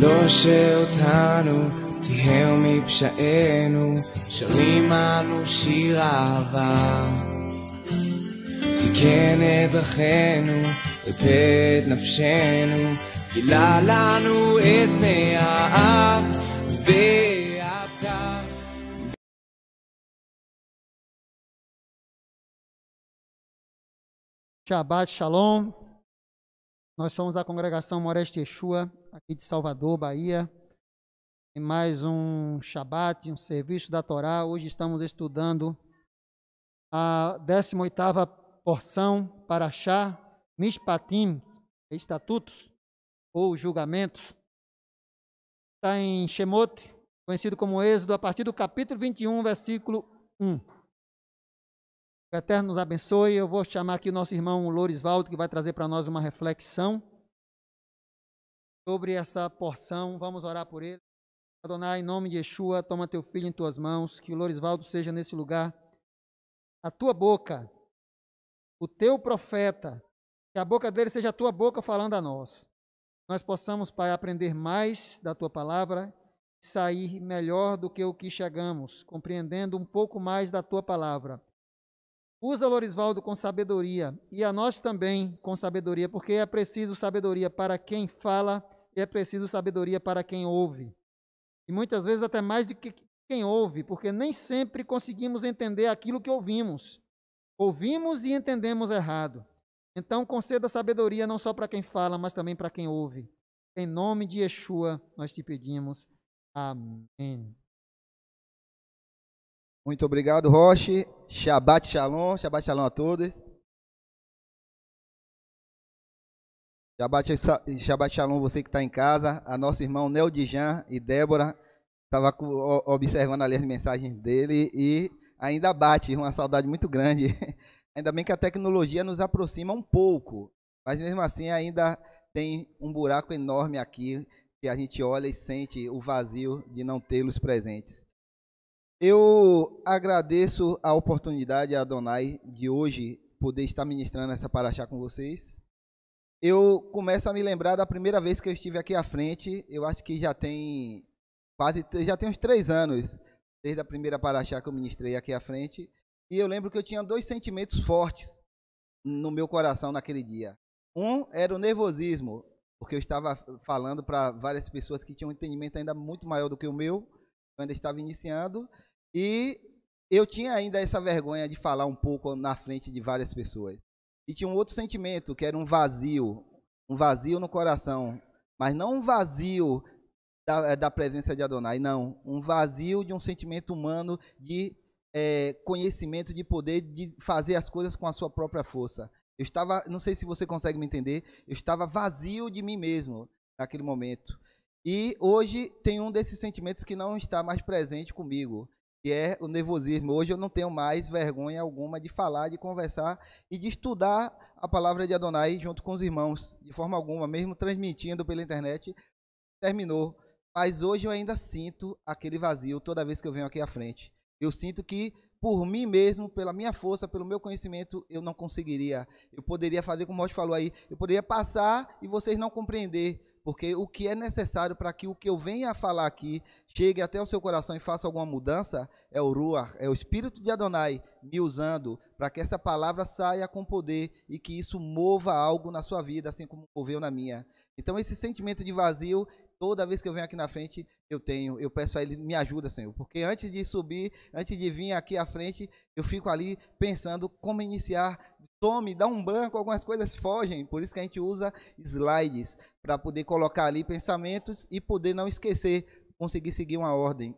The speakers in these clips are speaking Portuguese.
לא שאותנו תיהר מפשענו, שרים אנו שיר אהבה. תיקן את דרכינו, ריפא את נפשנו, גילה לנו את פני האב ואתה. Shabbat Shalom. Nós somos a congregação Moreste Yeshua, aqui de Salvador, Bahia. Em mais um Shabbat, um serviço da Torá. Hoje estamos estudando a 18ª porção, Parashá Mishpatim, estatutos ou julgamentos. Está em Shemot, conhecido como Êxodo, a partir do capítulo 21, versículo 1. Que o Eterno nos abençoe. Eu vou chamar aqui o nosso irmão Lorisvaldo, que vai trazer para nós uma reflexão sobre essa porção. Vamos orar por ele. Adonai, em nome de Yeshua, toma teu filho em tuas mãos, que o Lorisvaldo seja nesse lugar a tua boca, o teu profeta, que a boca dele seja a tua boca falando a nós. Nós possamos, Pai, aprender mais da tua palavra, sair melhor do que o que chegamos, compreendendo um pouco mais da tua palavra. Usa Lorisvaldo com sabedoria e a nós também com sabedoria, porque é preciso sabedoria para quem fala e é preciso sabedoria para quem ouve. E muitas vezes até mais do que quem ouve, porque nem sempre conseguimos entender aquilo que ouvimos. Ouvimos e entendemos errado. Então conceda sabedoria não só para quem fala, mas também para quem ouve. Em nome de Yeshua nós te pedimos. Amém. Muito obrigado, Roche. Shabbat Shalom a todos. Shabbat Shalom você que está em casa. A nosso irmão Neldijan e Débora. Estava observando ali as mensagens dele e ainda bate uma saudade muito grande. Ainda bem que a tecnologia nos aproxima um pouco, mas mesmo assim ainda tem um buraco enorme aqui que a gente olha e sente o vazio de não tê-los presentes. Eu agradeço a oportunidade, Adonai, de hoje poder estar ministrando essa paraxá com vocês. Eu começo a me lembrar da primeira vez que eu estive aqui à frente. Eu acho que já tem uns 3 anos, desde a primeira paraxá que eu ministrei aqui à frente. E eu lembro que eu tinha 2 sentimentos fortes no meu coração naquele dia. Um era o nervosismo, porque eu estava falando para várias pessoas que tinham um entendimento ainda muito maior do que o meu. Eu ainda estava iniciando. E eu tinha ainda essa vergonha de falar um pouco na frente de várias pessoas. E tinha um outro sentimento, que era um vazio no coração. Mas não um vazio da presença de Adonai, não. Um vazio de um sentimento humano de conhecimento, de poder, de fazer as coisas com a sua própria força. Eu estava, não sei se você consegue me entender, eu estava vazio de mim mesmo naquele momento. E hoje tem um desses sentimentos que não está mais presente comigo, que é o nervosismo. Hoje eu não tenho mais vergonha alguma de falar, de conversar e de estudar a palavra de Adonai junto com os irmãos, de forma alguma, mesmo transmitindo pela internet, terminou. Mas hoje eu ainda sinto aquele vazio toda vez que eu venho aqui à frente. Eu sinto que por mim mesmo, pela minha força, pelo meu conhecimento, eu não conseguiria. Eu poderia fazer como o Roche falou aí, eu poderia passar e vocês não compreender. Porque o que é necessário para que o que eu venha a falar aqui chegue até o seu coração e faça alguma mudança é o Ruach, é o Espírito de Adonai me usando para que essa palavra saia com poder e que isso mova algo na sua vida, assim como moveu na minha. Então esse sentimento de vazio, toda vez que eu venho aqui na frente, eu peço a Ele, me ajuda, Senhor. Porque antes de subir, antes de vir aqui à frente, eu fico ali pensando como iniciar. Tome, dá um branco, algumas coisas fogem. Por isso que a gente usa slides, para poder colocar ali pensamentos e poder não esquecer, conseguir seguir uma ordem.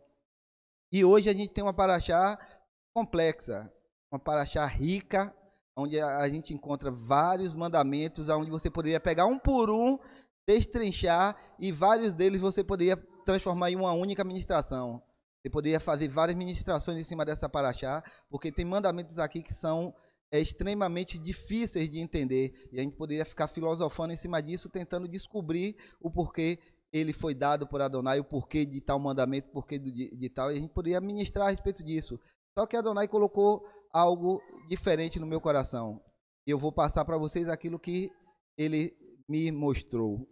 E hoje a gente tem uma paraxá complexa, uma paraxá rica, onde a gente encontra vários mandamentos, onde você poderia pegar um por um, destrinchar, e vários deles você poderia transformar em uma única ministração. Você poderia fazer várias ministrações em cima dessa paraxá, porque tem mandamentos aqui que são extremamente difíceis de entender, e a gente poderia ficar filosofando em cima disso, tentando descobrir o porquê ele foi dado por Adonai, o porquê de tal mandamento, o porquê de tal, e a gente poderia ministrar a respeito disso. Só que Adonai colocou algo diferente no meu coração, e eu vou passar para vocês aquilo que ele me mostrou.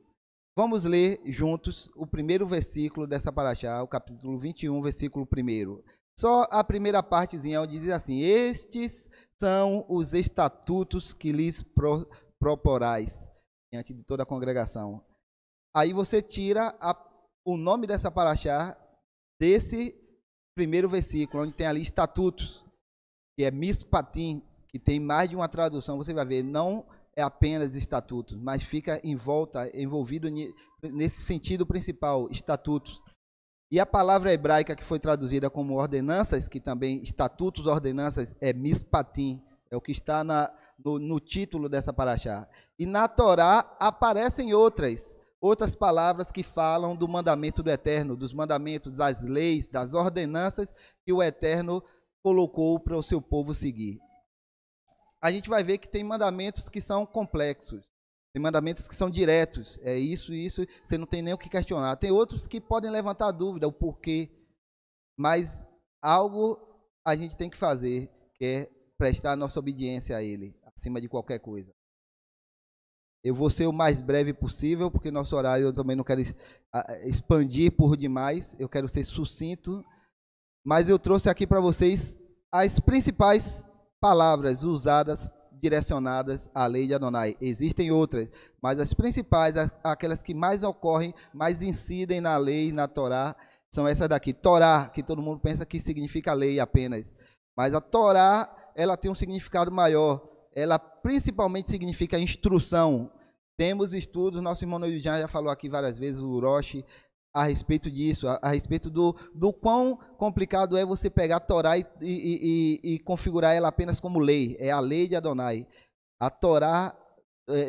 Vamos ler juntos o primeiro versículo dessa paraxá, o capítulo 21, versículo 1. Só a primeira partezinha, onde diz assim: estes são os estatutos que lhes proporais diante de toda a congregação. Aí você tira o nome dessa paraxá desse primeiro versículo, onde tem ali estatutos, que é Mishpatim, que tem mais de uma tradução. Você vai ver, não é apenas estatutos, mas fica envolvido nesse sentido principal, estatutos. E a palavra hebraica que foi traduzida como ordenanças, que também estatutos, ordenanças, é Mishpatim, é o que está no título dessa paraxá. E na Torá aparecem outras palavras que falam do mandamento do Eterno, dos mandamentos, das leis, das ordenanças que o Eterno colocou para o seu povo seguir. A gente vai ver que tem mandamentos que são complexos, tem mandamentos que são diretos, é isso, você não tem nem o que questionar. Tem outros que podem levantar dúvida, o porquê, mas algo a gente tem que fazer, que é prestar a nossa obediência a Ele, acima de qualquer coisa. Eu vou ser o mais breve possível, porque nosso horário eu também não quero expandir por demais, eu quero ser sucinto, mas eu trouxe aqui para vocês as principais palavras usadas, direcionadas à lei de Adonai. Existem outras, mas as principais, aquelas que mais ocorrem, mais incidem na lei, na Torá, são essas daqui. Torá, que todo mundo pensa que significa lei apenas, mas a Torá, ela tem um significado maior. Ela principalmente significa instrução. Temos estudos, nosso irmão Neiljan já falou aqui várias vezes, o Uroshi, a respeito disso, a respeito do quão complicado é você pegar a Torá e configurar ela apenas como lei. É a lei de Adonai. A Torá,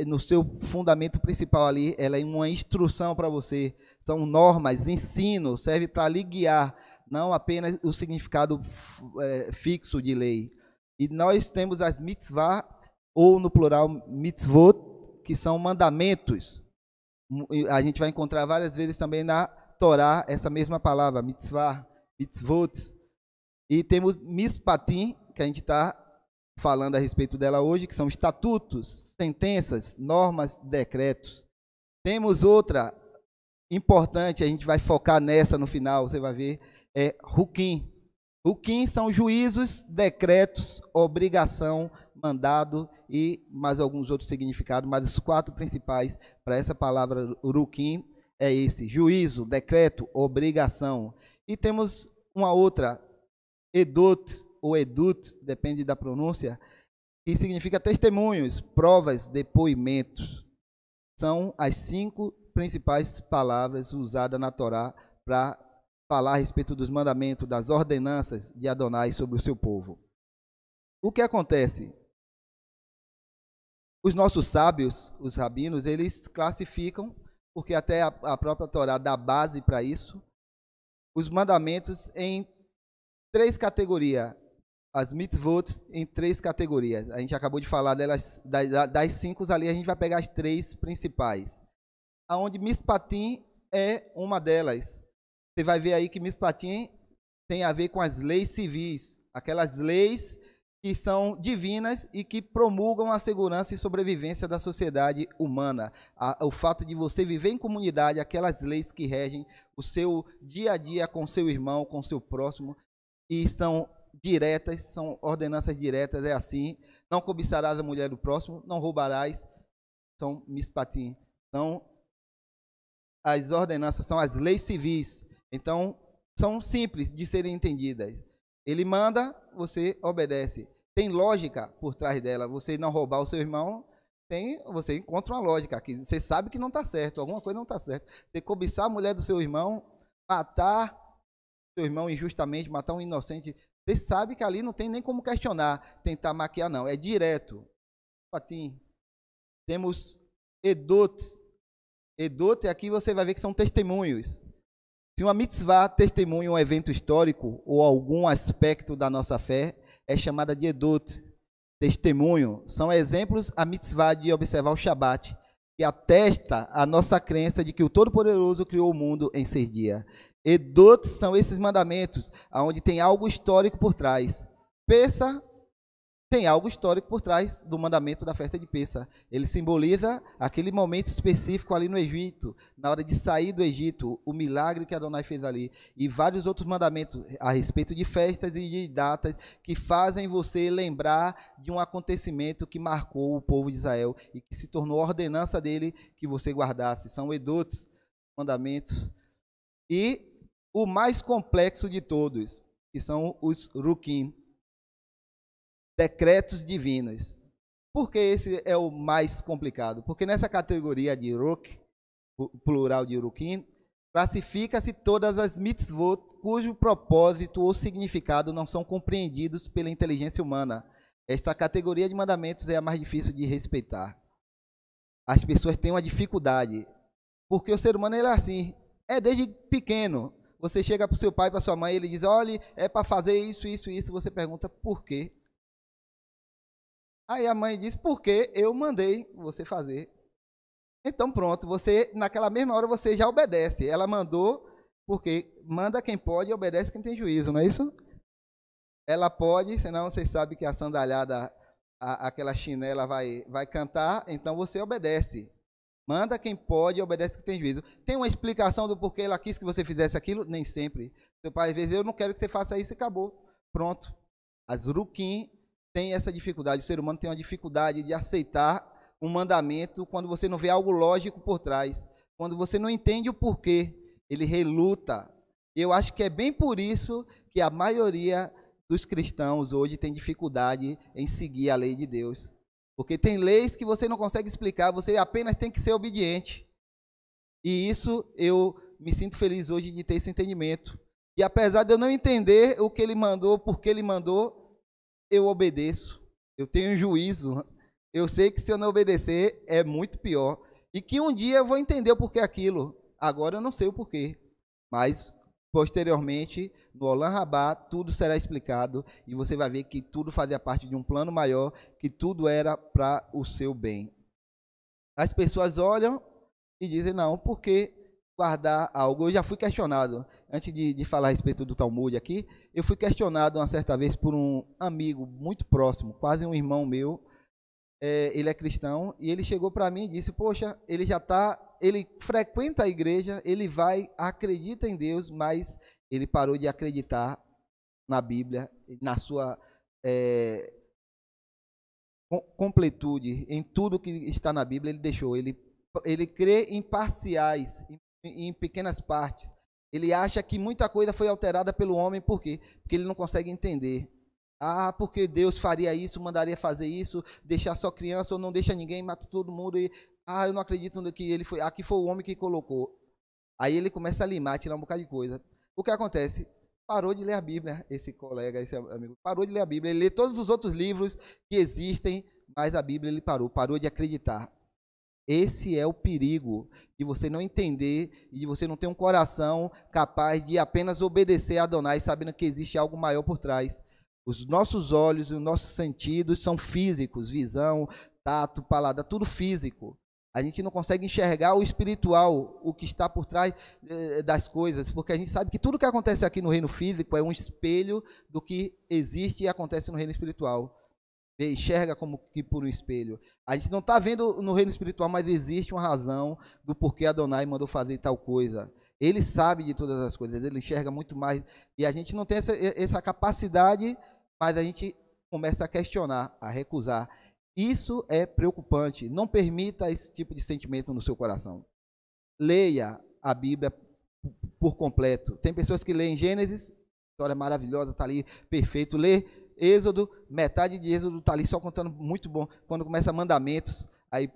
no seu fundamento principal ali, ela é uma instrução para você. São normas, ensino, serve para lhe guiar, não apenas o significado fixo de lei. E nós temos as mitzvah, ou no plural mitzvot, que são mandamentos. A gente vai encontrar várias vezes também na Torá essa mesma palavra, mitzvah, mitzvot. E temos mishpatim, que a gente está falando a respeito dela hoje, que são estatutos, sentenças, normas, decretos. Temos outra importante, a gente vai focar nessa no final, você vai ver, é Hukim. Hukim são juízos, decretos, obrigação, mandado e mais alguns outros significados, mas os 4 principais para essa palavra Hukim é esse: juízo, decreto, obrigação. E temos uma outra, edut ou edut, depende da pronúncia, que significa testemunhos, provas, depoimentos. São as 5 principais palavras usadas na Torá para falar a respeito dos mandamentos, das ordenanças de Adonai sobre o seu povo. O que acontece? Os nossos sábios, os rabinos, eles classificam, porque até a própria Torá dá base para isso, os mandamentos em 3 categorias, as mitzvot em 3 categorias. A gente acabou de falar delas, das 5 ali, a gente vai pegar as 3 principais, aonde mishpatim é uma delas. Você vai ver aí que mishpatim tem a ver com as leis civis, aquelas leis que são divinas e que promulgam a segurança e sobrevivência da sociedade humana. O fato de você viver em comunidade, aquelas leis que regem o seu dia a dia com seu irmão, com seu próximo, e são diretas, são ordenanças diretas, é assim: não cobiçarás a mulher do próximo, não roubarás, são mishpatim. Então, as ordenanças são as leis civis. Então, são simples de serem entendidas. Ele manda, você obedece. Tem lógica por trás dela. Você não roubar o seu irmão, você encontra uma lógica aqui. Você sabe que não está certo, alguma coisa não está certa. Você cobiçar a mulher do seu irmão, matar seu irmão injustamente, matar um inocente, você sabe que ali não tem nem como questionar, tentar maquiar, não. É direto. Patim. Temos edot. Edot, aqui você vai ver que são testemunhos. Se uma mitzvah testemunha um evento histórico ou algum aspecto da nossa fé, é chamada de edot, testemunho. São exemplos a mitzvah de observar o Shabat, que atesta a nossa crença de que o Todo-Poderoso criou o mundo em 6 dias. Edot são esses mandamentos, onde tem algo histórico por trás. Pensa tem algo histórico por trás do mandamento da festa de Pêssar. Ele simboliza aquele momento específico ali no Egito, na hora de sair do Egito, o milagre que Adonai fez ali, e vários outros mandamentos a respeito de festas e de datas que fazem você lembrar de um acontecimento que marcou o povo de Israel e que se tornou ordenança dele que você guardasse. São edotes, mandamentos. E o mais complexo de todos, que são os rukim, decretos divinos. Por que esse é o mais complicado? Porque nessa categoria de ruk, plural de rukim, classifica-se todas as mitzvot cujo propósito ou significado não são compreendidos pela inteligência humana. Esta categoria de mandamentos é a mais difícil de respeitar. As pessoas têm uma dificuldade, porque o ser humano ele é assim, é desde pequeno. Você chega para o seu pai, para sua mãe, ele diz, olha, é para fazer isso, isso, isso. Você pergunta, por quê? Aí a mãe diz, porque eu mandei você fazer. Então pronto, você, naquela mesma hora, você já obedece. Ela mandou, porque manda quem pode e obedece quem tem juízo, não é isso? Ela pode, senão vocês sabem que a sandalhada, aquela chinela vai cantar, então você obedece. Manda quem pode e obedece quem tem juízo. Tem uma explicação do porquê ela quis que você fizesse aquilo? Nem sempre. Seu pai, às vezes, eu não quero que você faça isso e acabou. Pronto. As rukim tem essa dificuldade, o ser humano tem uma dificuldade de aceitar um mandamento quando você não vê algo lógico por trás, quando você não entende o porquê, ele reluta. E eu acho que é bem por isso que a maioria dos cristãos hoje tem dificuldade em seguir a lei de Deus, porque tem leis que você não consegue explicar, você apenas tem que ser obediente. E isso eu me sinto feliz hoje de ter esse entendimento. E apesar de eu não entender o que ele mandou, por que ele mandou, eu obedeço, eu tenho juízo, eu sei que se eu não obedecer é muito pior, e que um dia eu vou entender o porquê aquilo, agora eu não sei o porquê, mas posteriormente, no Olam Rabá, tudo será explicado, e você vai ver que tudo fazia parte de um plano maior, que tudo era para o seu bem. As pessoas olham e dizem, não, por que guardar algo? Eu já fui questionado, antes de falar a respeito do Talmud aqui, eu fui questionado uma certa vez por um amigo muito próximo, quase um irmão meu, ele é cristão, e ele chegou para mim e disse, poxa, ele frequenta a igreja, ele acredita em Deus, mas ele parou de acreditar na Bíblia, na sua completude, em tudo que está na Bíblia, ele deixou, ele crê em parciais, em pequenas partes. Ele acha que muita coisa foi alterada pelo homem, por quê? Porque ele não consegue entender. Ah, porque Deus faria isso, mandaria fazer isso, deixar só criança ou não deixa ninguém, mata todo mundo. Eu não acredito que ele foi, aqui foi o homem que colocou. Aí ele começa a limar, tirar um bocado de coisa. O que acontece? Parou de ler a Bíblia, esse colega, esse amigo, parou de ler a Bíblia. Ele lê todos os outros livros que existem, mas a Bíblia ele parou de acreditar. Esse é o perigo de você não entender e de você não ter um coração capaz de apenas obedecer a Adonai, sabendo que existe algo maior por trás. Os nossos olhos e os nossos sentidos são físicos, visão, tato, paladar, tudo físico. A gente não consegue enxergar o espiritual, o que está por trás das coisas, porque a gente sabe que tudo que acontece aqui no reino físico é um espelho do que existe e acontece no reino espiritual. Enxerga como que por um espelho. A gente não está vendo no reino espiritual, mas existe uma razão do porquê Adonai mandou fazer tal coisa. Ele sabe de todas as coisas, ele enxerga muito mais. E a gente não tem essa capacidade, mas a gente começa a questionar, a recusar. Isso é preocupante. Não permita esse tipo de sentimento no seu coração. Leia a Bíblia por completo. Tem pessoas que leem Gênesis, história maravilhosa, está ali, perfeito. Lê Êxodo, metade de Êxodo está ali só contando muito bom. Quando começa mandamentos, aí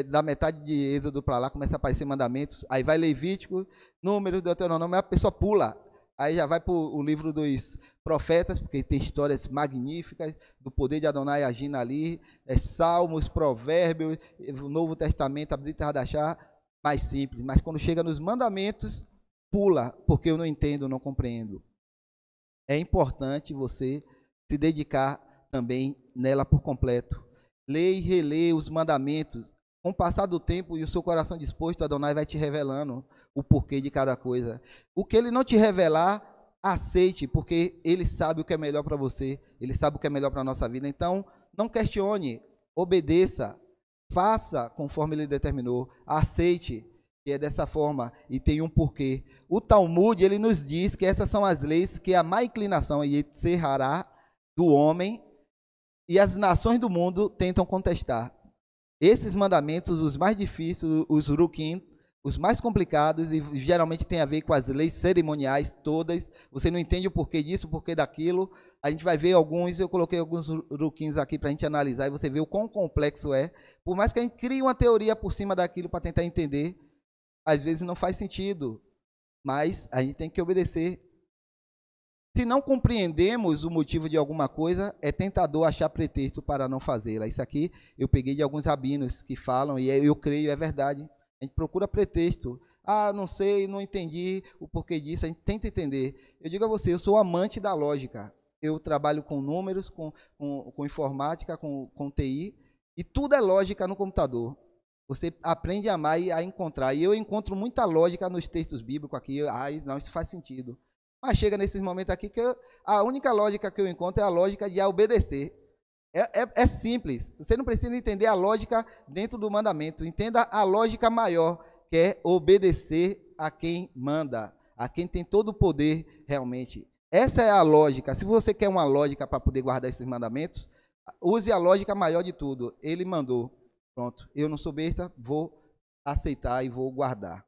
da metade de Êxodo para lá começa a aparecer mandamentos. Aí vai Levítico, Números, Deuteronômio, a pessoa pula. Aí já vai para o livro dos profetas, porque tem histórias magníficas do poder de Adonai agindo ali. Salmos, Provérbios, o Novo Testamento, a Brita Hadachá, mais simples. Mas quando chega nos mandamentos, pula, porque eu não entendo, não compreendo. É importante você se dedicar também nela por completo. Lê e relê os mandamentos. Com o passar do tempo e o seu coração disposto, Adonai vai te revelando o porquê de cada coisa. O que ele não te revelar, aceite, porque Ele sabe o que é melhor para você, Ele sabe o que é melhor para a nossa vida. Então, não questione, obedeça, faça conforme Ele determinou, aceite que é dessa forma e tem um porquê. O Talmud, ele nos diz que essas são as leis que a má inclinação e Yetzirah do homem e as nações do mundo tentam contestar. Esses mandamentos, os mais difíceis, os rukim, os mais complicados, e geralmente tem a ver com as leis cerimoniais todas. Você não entende o porquê disso, o porquê daquilo. A gente vai ver alguns, eu coloquei alguns rukins aqui para a gente analisar, e você vê o quão complexo é. Por mais que a gente crie uma teoria por cima daquilo para tentar entender, às vezes não faz sentido, mas a gente tem que obedecer. Se não compreendemos o motivo de alguma coisa, é tentador achar pretexto para não fazê-la. Isso aqui eu peguei de alguns rabinos que falam, e eu creio, é verdade. A gente procura pretexto. Ah, não sei, não entendi o porquê disso. A gente tenta entender. Eu digo a você, eu sou amante da lógica. Eu trabalho com números, com informática, com TI, e tudo é lógica no computador. Você aprende a amar e a encontrar. E eu encontro muita lógica nos textos bíblicos aqui. Não, isso faz sentido. Mas chega nesses momentos aqui que a única lógica que eu encontro é a lógica de obedecer. É simples. Você não precisa entender a lógica dentro do mandamento. Entenda a lógica maior, que é obedecer a quem manda, a quem tem todo o poder realmente. Essa é a lógica. Se você quer uma lógica para poder guardar esses mandamentos, use a lógica maior de tudo. Ele mandou. Pronto, eu não sou besta, vou aceitar e vou guardar.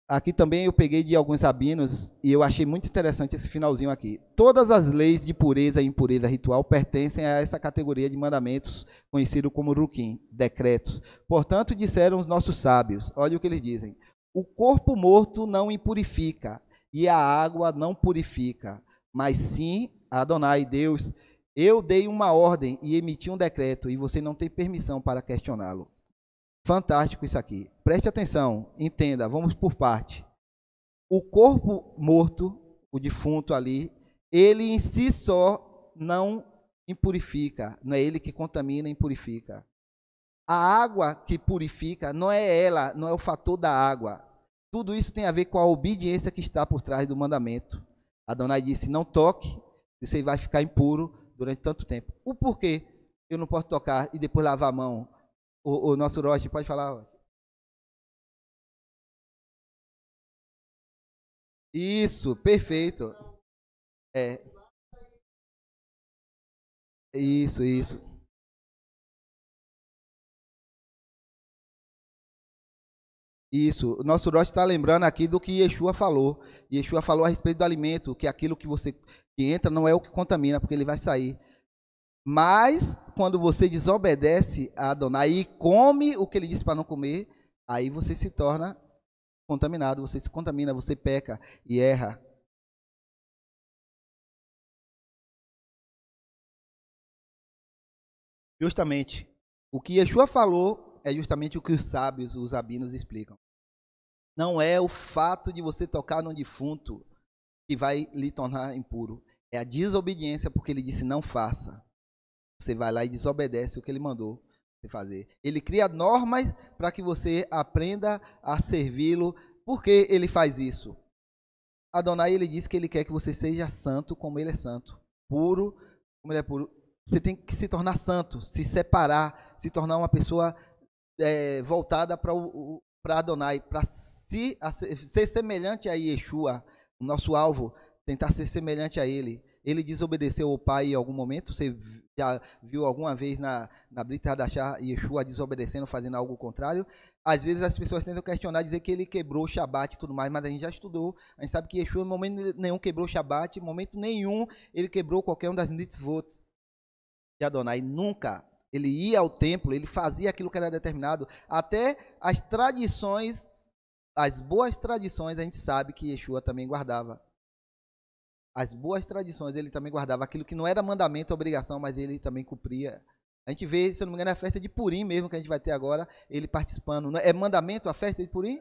Aqui também eu peguei de alguns rabinos e eu achei muito interessante esse finalzinho aqui. Todas as leis de pureza e impureza ritual pertencem a essa categoria de mandamentos, conhecido como rukim, decretos. Portanto, disseram os nossos sábios, olha o que eles dizem: o corpo morto não impurifica e a água não purifica, mas sim, Adonai, Deus, eu dei uma ordem e emiti um decreto, e você não tem permissão para questioná-lo. Fantástico isso aqui. Preste atenção, entenda, vamos por parte. O corpo morto, o defunto ali, ele em si só não impurifica, não é ele que contamina e impurifica. A água que purifica não é ela, não é o fator da água. Tudo isso tem a ver com a obediência que está por trás do mandamento. Adonai disse, não toque, você vai ficar impuro durante tanto tempo. O porquê eu não posso tocar e depois lavar a mão? O nosso Roche, pode falar? Isso, perfeito. Isso. Isso, o nosso Roche está lembrando aqui do que Yeshua falou. Yeshua falou a respeito do alimento, que aquilo que entra não é o que contamina, porque ele vai sair. Mas, quando você desobedece a Adonai e come o que ele disse para não comer, aí você se torna contaminado, você se contamina, você peca e erra. Justamente, o que Yeshua falou é justamente o que os sábios, os rabinos explicam. Não é o fato de você tocar no defunto que vai lhe tornar impuro. É a desobediência, porque ele disse não faça. Você vai lá e desobedece o que ele mandou você fazer. Ele cria normas para que você aprenda a servi-lo. Por que ele faz isso? Adonai, ele diz que ele quer que você seja santo como ele é santo. Puro como ele é puro. Você tem que se tornar santo, se separar, se tornar uma pessoa voltada para Adonai, para ser semelhante a Yeshua, o nosso alvo, tentar ser semelhante a ele. Ele desobedeceu ao pai em algum momento? Você já viu alguma vez na Brit Hadashah Yeshua desobedecendo, fazendo algo contrário? Às vezes as pessoas tentam questionar, dizer que ele quebrou o Shabat e tudo mais, mas a gente já estudou. A gente sabe que Yeshua, em momento nenhum, quebrou o Shabat, em momento nenhum ele quebrou qualquer um das mitzvot de Adonai. Nunca. Ele ia ao templo, ele fazia aquilo que era determinado. Até as tradições, as boas tradições, a gente sabe que Yeshua também guardava. As boas tradições ele também guardava. Aquilo que não era mandamento, obrigação, mas ele também cumpria. A gente vê, se eu não me engano, a festa de Purim mesmo, que a gente vai ter agora, ele participando. É mandamento a festa de Purim?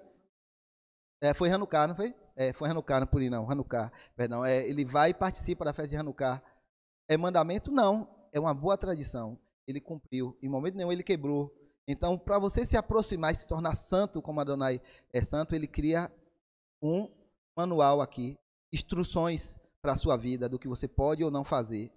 Foi Hanukkah, não foi? Foi Hanukkah, não Purim não, Hanukkah, perdão. Ele vai e participa da festa de Hanukkah. É mandamento? Não. É uma boa tradição. Ele cumpriu. Em momento nenhum ele quebrou. Então, para você se aproximar e se tornar santo, como Adonai é santo, ele cria um manual aqui, instruções para a sua vida, do que você pode ou não fazer,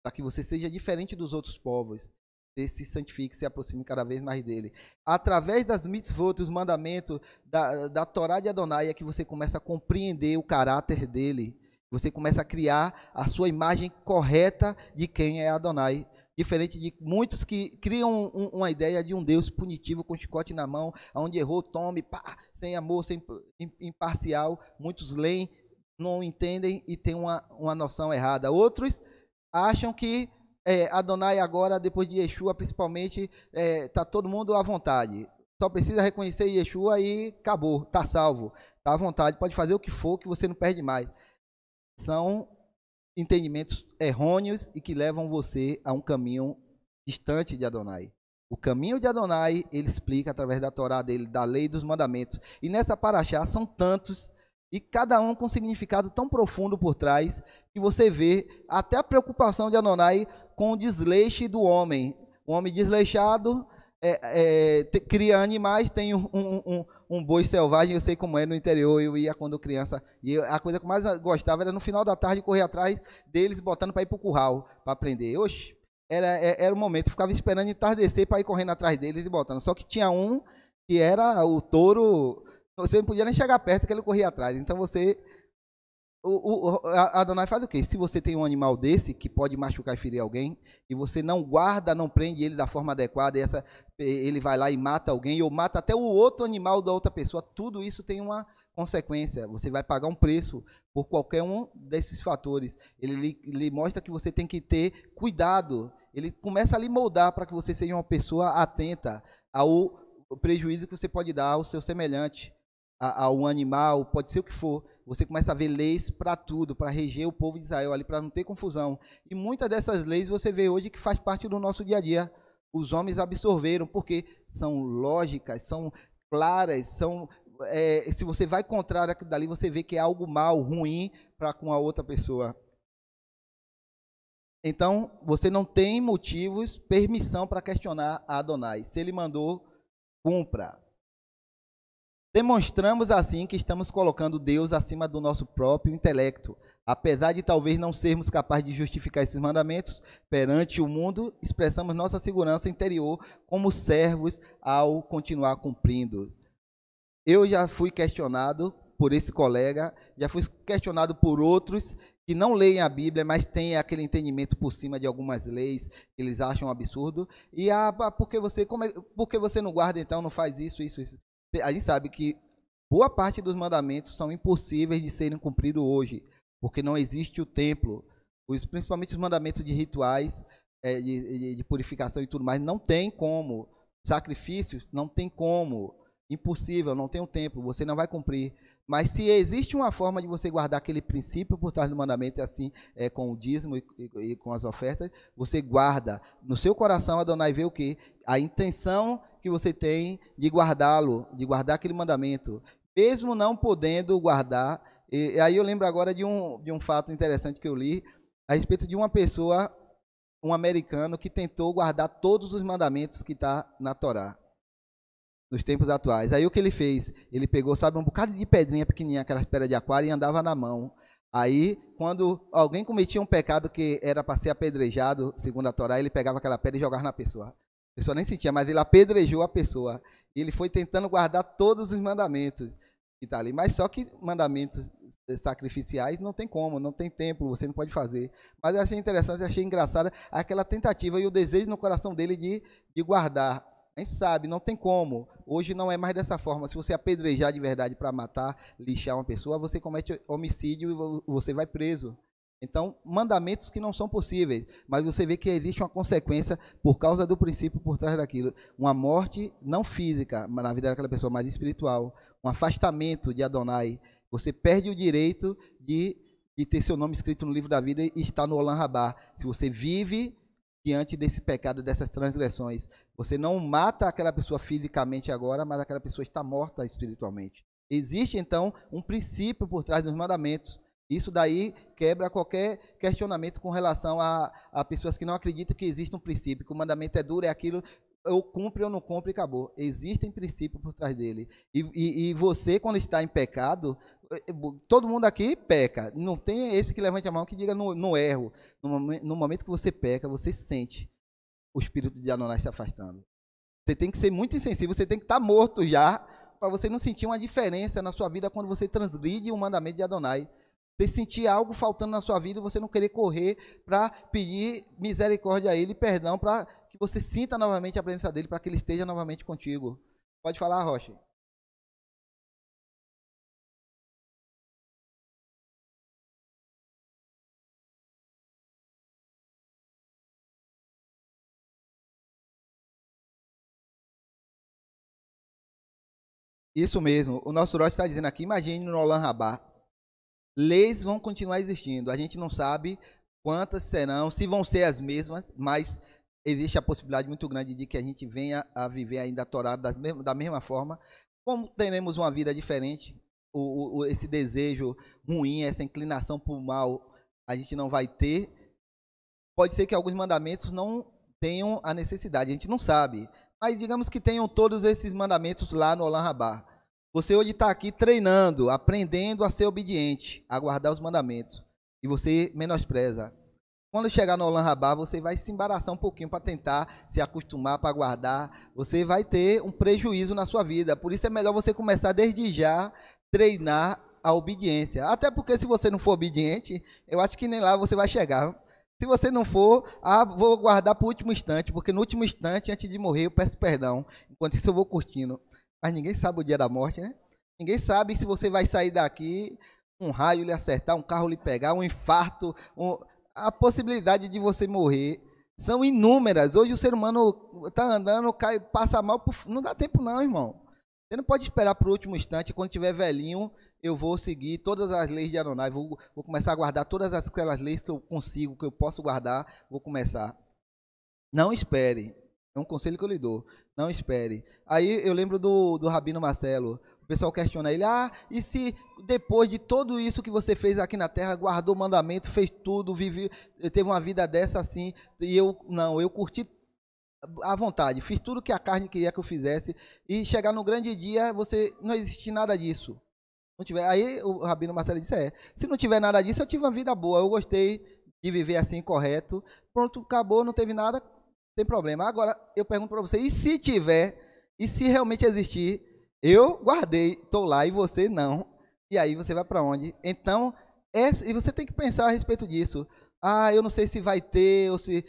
para que você seja diferente dos outros povos, você se santifique, se aproxime cada vez mais dele. Através das mitzvot, os mandamentos da Torá de Adonai, é que você começa a compreender o caráter dele, você começa a criar a sua imagem correta de quem é Adonai. Diferente de muitos que criam uma ideia de um Deus punitivo, com chicote na mão, onde errou, tome, pá, sem amor, sem imparcial. Muitos leem, não entendem e têm uma noção errada. Outros acham que Adonai agora, depois de Yeshua, principalmente, está todo mundo à vontade. Só precisa reconhecer Yeshua e acabou, está salvo, está à vontade, pode fazer o que for, que você não perde mais. São entendimentos errôneos e que levam você a um caminho distante de Adonai. O caminho de Adonai, ele explica através da Torá dele, da lei e dos mandamentos. E nessa paraxá são tantos, e cada um com significado tão profundo por trás, que você vê até a preocupação de Adonai com o desleixo do homem. O homem desleixado cria animais, tem um boi selvagem, eu sei como é no interior, eu ia quando criança, e a coisa que eu mais gostava era no final da tarde correr atrás deles, botando para ir para o curral, para aprender. Oxe, era o momento, eu ficava esperando entardecer para ir correndo atrás deles e botando. Só que tinha um que era o touro, você não podia nem chegar perto que ele corria atrás. Então a Adonai faz o quê? Se você tem um animal desse que pode machucar e ferir alguém, e você não guarda, não prende ele da forma adequada, ele vai lá e mata alguém, ou mata até o outro animal da outra pessoa, tudo isso tem uma consequência. Você vai pagar um preço por qualquer um desses fatores. Ele lhe mostra que você tem que ter cuidado. Ele começa a lhe moldar para que você seja uma pessoa atenta ao prejuízo que você pode dar ao seu semelhante, ao animal, pode ser o que for. Você começa a ver leis para tudo, para reger o povo de Israel ali, para não ter confusão. E muitas dessas leis você vê hoje que faz parte do nosso dia a dia. Os homens absorveram, porque são lógicas, são claras, se você vai contrário aquilo dali, você vê que é algo mal, ruim para com a outra pessoa. Então, você não tem motivos, permissão para questionar a Adonai. Se ele mandou, cumpra. Demonstramos assim que estamos colocando Deus acima do nosso próprio intelecto. Apesar de talvez não sermos capazes de justificar esses mandamentos perante o mundo, expressamos nossa segurança interior como servos ao continuar cumprindo. Eu já fui questionado por esse colega, já fui questionado por outros que não leem a Bíblia, mas têm aquele entendimento por cima de algumas leis que eles acham absurdo. E por que você não guarda então, não faz isso? A gente sabe que boa parte dos mandamentos são impossíveis de serem cumpridos hoje, porque não existe o templo. Principalmente os mandamentos de rituais, de purificação e tudo mais, não tem como. Sacrifícios, não tem como. Impossível, não tem um templo, você não vai cumprir. Mas se existe uma forma de você guardar aquele princípio por trás do mandamento, assim, com o dízimo e com as ofertas, você guarda. No seu coração, Adonai vê o quê? A intenção que você tem de guardá-lo, de guardar aquele mandamento, mesmo não podendo guardar. E aí eu lembro agora de um fato interessante que eu li, a respeito de uma pessoa, um americano, que tentou guardar todos os mandamentos que está na Torá, nos tempos atuais. Aí o que ele fez? Ele pegou, sabe, um bocado de pedrinha pequenininha, aquelas pedras de aquário, e andava na mão. Aí, quando alguém cometia um pecado que era para ser apedrejado, segundo a Torá, ele pegava aquela pedra e jogava na pessoa. A pessoa nem sentia, mas ele apedrejou a pessoa. E ele foi tentando guardar todos os mandamentos que está ali. Mas só que mandamentos sacrificiais não tem como, não tem templo, você não pode fazer. Mas eu achei interessante, achei engraçada aquela tentativa e o desejo no coração dele de guardar. A gente sabe, não tem como. Hoje não é mais dessa forma. Se você apedrejar de verdade para matar, lixar uma pessoa, você comete homicídio e você vai preso. Então, mandamentos que não são possíveis. Mas você vê que existe uma consequência por causa do princípio por trás daquilo. Uma morte não física na vida daquela pessoa, mas espiritual. Um afastamento de Adonai. Você perde o direito de ter seu nome escrito no livro da vida e estar no Olam Rabá. Se você vive diante desse pecado, dessas transgressões. Você não mata aquela pessoa fisicamente agora, mas aquela pessoa está morta espiritualmente. Existe, então, um princípio por trás dos mandamentos. Isso daí quebra qualquer questionamento com relação a pessoas que não acreditam que existe um princípio, que o mandamento é duro, é aquilo. eu cumpro ou não cumpro e acabou. Existem princípios por trás dele. E você, quando está em pecado, todo mundo aqui peca. Não tem esse que levante a mão que diga no erro. No momento que você peca, você sente o espírito de Adonai se afastando. Você tem que ser muito insensível, você tem que estar morto já, para você não sentir uma diferença na sua vida quando você transgride o mandamento de Adonai. Você sentir algo faltando na sua vida e você não querer correr para pedir misericórdia a Ele, perdão, para que você sinta novamente a presença dEle, para que Ele esteja novamente contigo. Pode falar, Rocha. Isso mesmo. O nosso Rocha está dizendo aqui, imagine no Olam Rabá. Leis vão continuar existindo. A gente não sabe quantas serão, se vão ser as mesmas, mas existe a possibilidade muito grande de que a gente venha a viver ainda a Torá da mesma forma. Como teremos uma vida diferente, esse desejo ruim, essa inclinação para o mal, a gente não vai ter. Pode ser que alguns mandamentos não tenham a necessidade, a gente não sabe. Mas digamos que tenham todos esses mandamentos lá no Olam Rabá. Você hoje está aqui treinando, aprendendo a ser obediente, a guardar os mandamentos. E você menospreza. Quando chegar no Olam Rabá, você vai se embaraçar um pouquinho para tentar se acostumar, para guardar. Você vai ter um prejuízo na sua vida. Por isso é melhor você começar desde já, treinar a obediência. Até porque se você não for obediente, eu acho que nem lá você vai chegar. Se você não for, vou guardar para o último instante, porque no último instante, antes de morrer, eu peço perdão. Enquanto isso eu vou curtindo. Mas ninguém sabe o dia da morte, né? Ninguém sabe se você vai sair daqui, um raio lhe acertar, um carro lhe pegar, um infarto, a possibilidade de você morrer são inúmeras. Hoje o ser humano está andando, cai, passa mal, não dá tempo não, irmão. Você não pode esperar para o último instante, quando tiver velhinho, eu vou seguir todas as leis de Adonai, vou começar a guardar todas aquelas leis que eu consigo, que eu posso guardar, vou começar. Não espere. É um conselho que eu lhe dou. Não espere. Aí eu lembro do Rabino Marcelo. O pessoal questiona ele. E se depois de tudo isso que você fez aqui na terra, guardou o mandamento, fez tudo, teve uma vida dessa assim, e eu curti à vontade, fiz tudo que a carne queria que eu fizesse, e chegar no grande dia, não existe nada disso. Não tiver, aí o Rabino Marcelo disse, se não tiver nada disso, eu tive uma vida boa, eu gostei de viver assim, correto, pronto, acabou, não teve nada, tem problema. Agora, eu pergunto para você, e se tiver, e se realmente existir, eu guardei, estou lá, e você não, e aí você vai para onde? Então, e você tem que pensar a respeito disso. Eu não sei se vai ter, ou se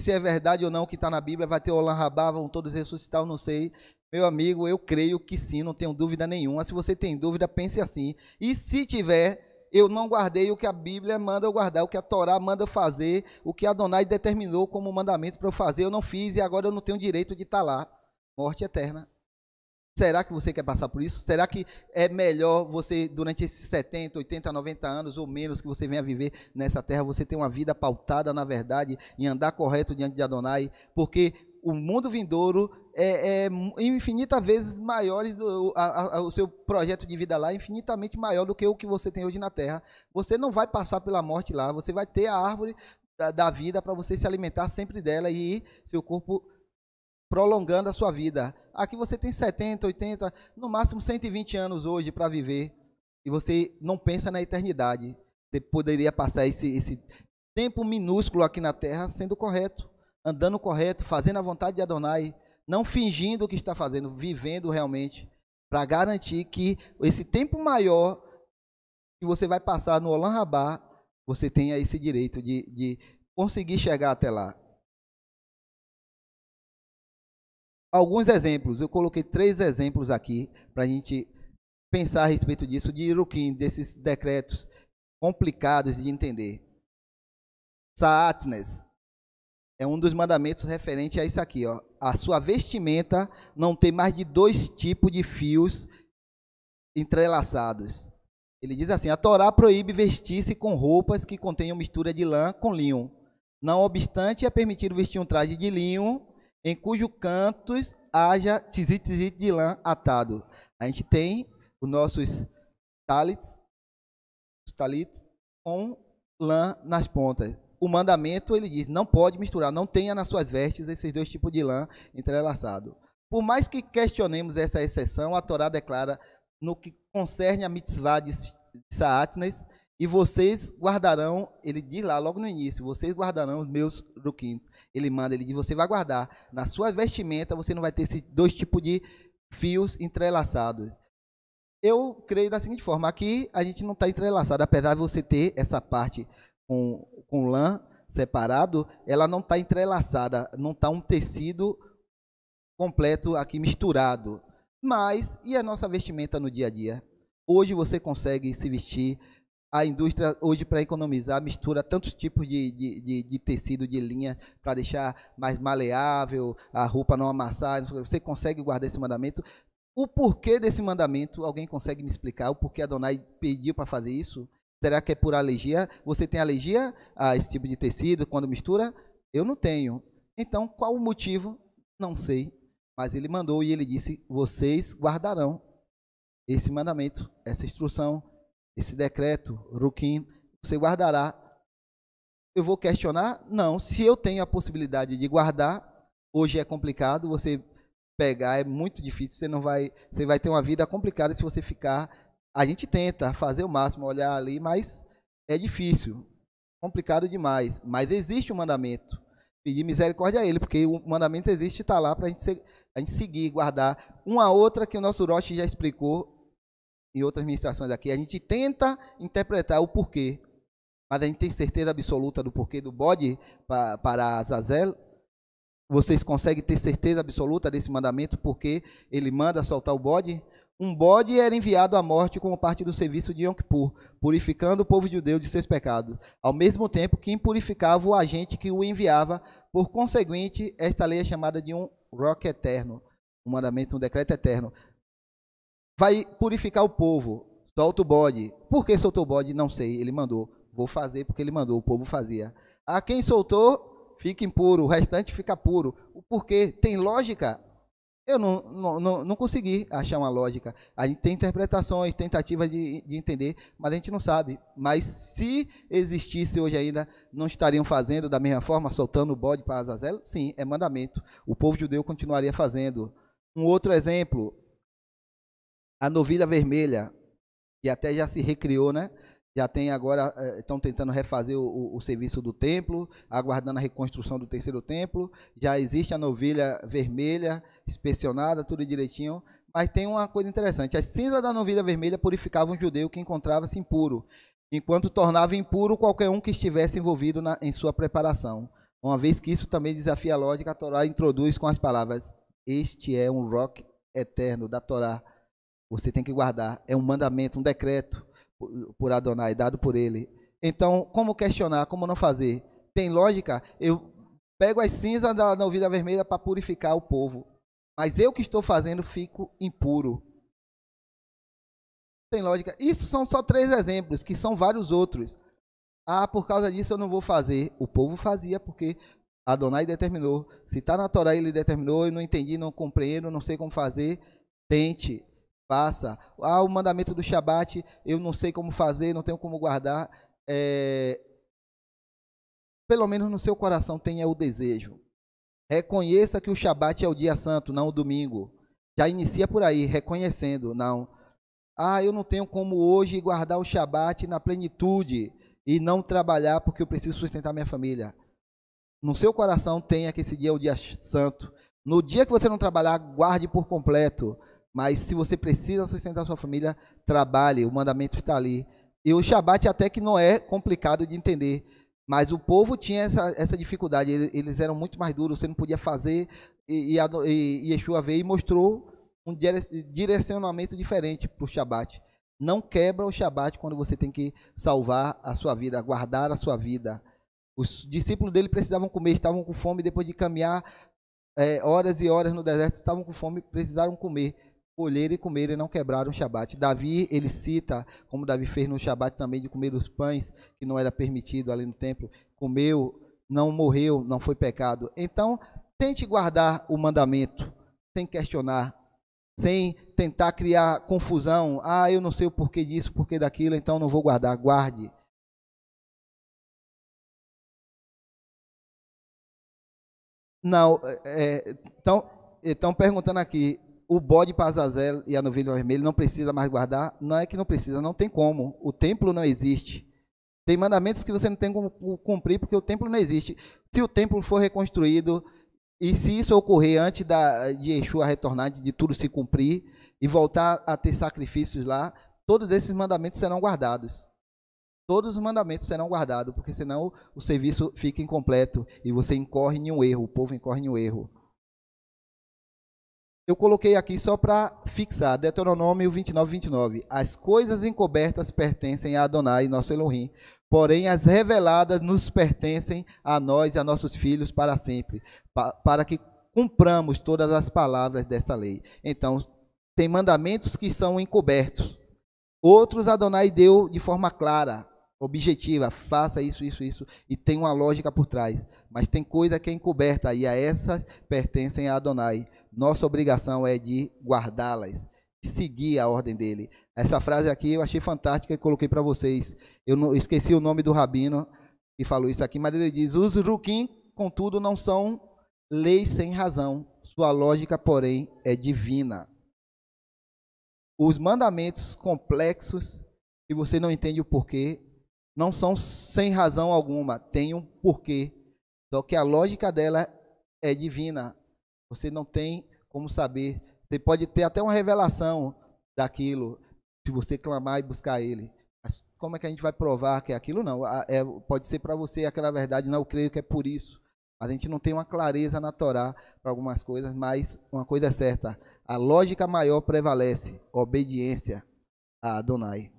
é verdade ou não que está na Bíblia, vai ter o Olam Rabá, vão todos ressuscitar, eu não sei. Meu amigo, eu creio que sim, não tenho dúvida nenhuma. Se você tem dúvida, pense assim. E se tiver, eu não guardei o que a Bíblia manda eu guardar, o que a Torá manda eu fazer, o que Adonai determinou como mandamento para eu fazer, eu não fiz e agora eu não tenho direito de estar lá. Morte eterna. Será que você quer passar por isso? Será que é melhor você, durante esses 70, 80, 90 anos ou menos que você venha viver nessa terra, você ter uma vida pautada, na verdade, em andar correto diante de Adonai? Porque o mundo vindouro é infinitas vezes maior, o seu projeto de vida lá é infinitamente maior do que o que você tem hoje na terra. Você não vai passar pela morte lá, você vai ter a árvore da vida para você se alimentar sempre dela e seu corpo prolongando a sua vida. Aqui você tem 70, 80, no máximo 120 anos hoje para viver. E você não pensa na eternidade. Você poderia passar esse tempo minúsculo aqui na terra sendo correto, andando correto, fazendo a vontade de Adonai, não fingindo o que está fazendo, vivendo realmente, para garantir que esse tempo maior que você vai passar no Olam Rabá, você tenha esse direito de conseguir chegar até lá. Alguns exemplos, eu coloquei 3 exemplos aqui para a gente pensar a respeito disso, de Irukim, desses decretos complicados de entender. Saatnes é um dos mandamentos referente a isso aqui, a sua vestimenta não tem mais de 2 tipos de fios entrelaçados. Ele diz assim, a Torá proíbe vestir-se com roupas que contenham mistura de lã com linho. Não obstante, é permitido vestir um traje de linho em cujos cantos haja tizit de lã atado. A gente tem os nossos talits com lã nas pontas. o mandamento, ele diz, não pode misturar, não tenha nas suas vestes esses dois tipos de lã entrelaçados. Por mais que questionemos essa exceção, a Torá declara no que concerne a mitzvah de Saatnes, e vocês guardarão, ele diz lá logo no início, vocês guardarão os meus ruquim. Ele manda, ele diz, você vai guardar. Na sua vestimenta, você não vai ter esses dois tipos de fios entrelaçados. Eu creio da seguinte forma, aqui a gente não está entrelaçado, apesar de você ter essa parte com lã separado, ela não está entrelaçada, não está um tecido completo aqui misturado. Mas, e a nossa vestimenta no dia a dia? Hoje você consegue se vestir, a indústria hoje para economizar mistura tantos tipos de tecido, de linha, para deixar mais maleável, a roupa não amassar, você consegue guardar esse mandamento. O porquê desse mandamento, alguém consegue me explicar o porquê Adonai pediu para fazer isso? Será que é por alergia? Você tem alergia a esse tipo de tecido quando mistura? Eu não tenho. Então, qual o motivo? Não sei. Mas ele mandou e ele disse, vocês guardarão esse mandamento, essa instrução, esse decreto, ruquim, você guardará. Eu vou questionar? Não. Se eu tenho a possibilidade de guardar, hoje é complicado, você pegar, é muito difícil, você vai ter uma vida complicada se você ficar. A gente tenta fazer o máximo, olhar ali, mas é difícil, complicado demais. Mas existe um mandamento, pedir misericórdia a ele, porque o mandamento existe e está lá para a gente seguir, guardar. Uma outra que o nosso Rosh já explicou em outras ministrações aqui, a gente tenta interpretar o porquê, mas a gente tem certeza absoluta do porquê do bode para Azazel. Vocês conseguem ter certeza absoluta desse mandamento, porque ele manda soltar o bode? Um bode era enviado à morte como parte do serviço de Yom Kippur, purificando o povo judeu de seus pecados, ao mesmo tempo que impurificava o agente que o enviava. Por conseguinte, esta lei é chamada de um roque eterno, um mandamento, um decreto eterno. Vai purificar o povo, solta o bode. Por que soltou o bode? Não sei, ele mandou. Vou fazer porque ele mandou, o povo fazia. A quem soltou, fica impuro, o restante fica puro. O porquê? Tem lógica? Eu não consegui achar uma lógica. A gente tem interpretações, tentativas de entender, mas a gente não sabe. Mas se existisse hoje ainda, não estariam fazendo da mesma forma, soltando o bode para Azazel? Sim, é mandamento. O povo judeu continuaria fazendo. Um outro exemplo, a novilha vermelha, que até já se recriou, né? Já tem agora, estão tentando refazer o serviço do templo, aguardando a reconstrução do terceiro templo. Já existe a novilha vermelha, inspecionada, tudo direitinho. Mas tem uma coisa interessante, as cinzas da novilha vermelha purificavam o judeu que encontrava-se impuro, enquanto tornava impuro qualquer um que estivesse envolvido em sua preparação. Uma vez que isso também desafia a lógica, a Torá introduz com as palavras, este é um roque eterno da Torá. Você tem que guardar, é um mandamento, um decreto por Adonai, dado por ele. Então, como questionar, como não fazer? Tem lógica? Eu pego as cinzas da novilha vermelha para purificar o povo, mas eu que estou fazendo fico impuro. Tem lógica? Isso são só 3 exemplos, que são vários outros. Ah, por causa disso eu não vou fazer. O povo fazia porque Adonai determinou. Se está na Torá, ele determinou, eu não entendi, não compreendo, não sei como fazer. Tente. Faça. Ah, o mandamento do Shabat, eu não sei como fazer, não tenho como guardar. Pelo menos no seu coração tenha o desejo. Reconheça que o Shabat é o dia santo, não o domingo. Já inicia por aí, reconhecendo, não. Ah, eu não tenho como hoje guardar o Shabat na plenitude e não trabalhar porque eu preciso sustentar minha família. No seu coração tenha que esse dia é o dia santo. No dia que você não trabalhar, guarde por completo. Mas se você precisa sustentar sua família, trabalhe, o mandamento está ali. E o Shabat até que não é complicado de entender, mas o povo tinha essa dificuldade, eles eram muito mais duros, você não podia fazer, e Yeshua veio e mostrou um direcionamento diferente para o Shabat. Não quebra o Shabat quando você tem que salvar a sua vida, guardar a sua vida. Os discípulos dele precisavam comer, estavam com fome, depois de caminhar horas e horas no deserto, estavam com fome, precisaram comer. Colher e comer e não quebraram o Shabat. Davi, ele cita, como Davi fez no Shabat também, de comer os pães, que não era permitido ali no templo. Comeu, não morreu, não foi pecado. Então, tente guardar o mandamento, sem questionar, sem tentar criar confusão. Ah, eu não sei o porquê disso, o porquê daquilo, então não vou guardar. Guarde. Não, estão perguntando aqui, o bode para Azazel e a novilha vermelha não precisa mais guardar? Não é que não precisa, não tem como. O templo não existe. Tem mandamentos que você não tem como cumprir porque o templo não existe. Se o templo for reconstruído e se isso ocorrer antes de Yeshua retornar, de tudo se cumprir e voltar a ter sacrifícios lá, todos esses mandamentos serão guardados. Todos os mandamentos serão guardados, porque senão o serviço fica incompleto e você incorre em um erro, o povo incorre em um erro. Eu coloquei aqui só para fixar, Deuteronômio 29, 29. As coisas encobertas pertencem a Adonai, nosso Elohim, porém as reveladas nos pertencem a nós e a nossos filhos para sempre, para que cumpramos todas as palavras dessa lei. Então, tem mandamentos que são encobertos. Outros Adonai deu de forma clara, objetiva, faça isso, isso, isso, e tem uma lógica por trás. Mas tem coisa que é encoberta, e a essas pertencem a Adonai. Nossa obrigação é de guardá-las, de seguir a ordem dele. Essa frase aqui eu achei fantástica e coloquei para vocês. Eu não esqueci o nome do rabino que falou isso aqui, mas ele diz: os ruquim, contudo, não são leis sem razão. Sua lógica, porém, é divina. Os mandamentos complexos, que você não entende o porquê, não são sem razão alguma, tem um porquê. Só que a lógica dela é divina. Você não tem como saber. Você pode ter até uma revelação daquilo, se você clamar e buscar ele. Mas como é que a gente vai provar que é aquilo? Não. Pode ser para você aquela verdade, não, eu creio que é por isso. Mas a gente não tem uma clareza na Torá para algumas coisas, mas uma coisa é certa, a lógica maior prevalece, obediência a Adonai.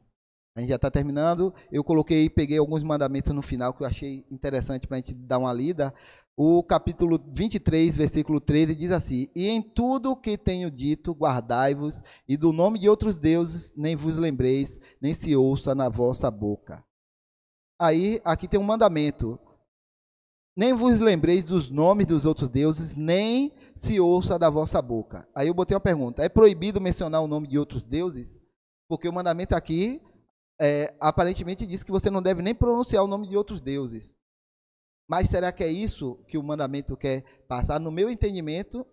A gente já está terminando, eu peguei alguns mandamentos no final que eu achei interessante para a gente dar uma lida. O capítulo 23, versículo 13 diz assim: e em tudo o que tenho dito, guardai-vos, e do nome de outros deuses nem vos lembreis, nem se ouça na vossa boca. Aí, aqui tem um mandamento: nem vos lembreis dos nomes dos outros deuses, nem se ouça da vossa boca. Aí eu botei uma pergunta: é proibido mencionar o nome de outros deuses? Porque o mandamento aqui aparentemente diz que você não deve nem pronunciar o nome de outros deuses. Mas será que é isso que o mandamento quer passar? No meu entendimento,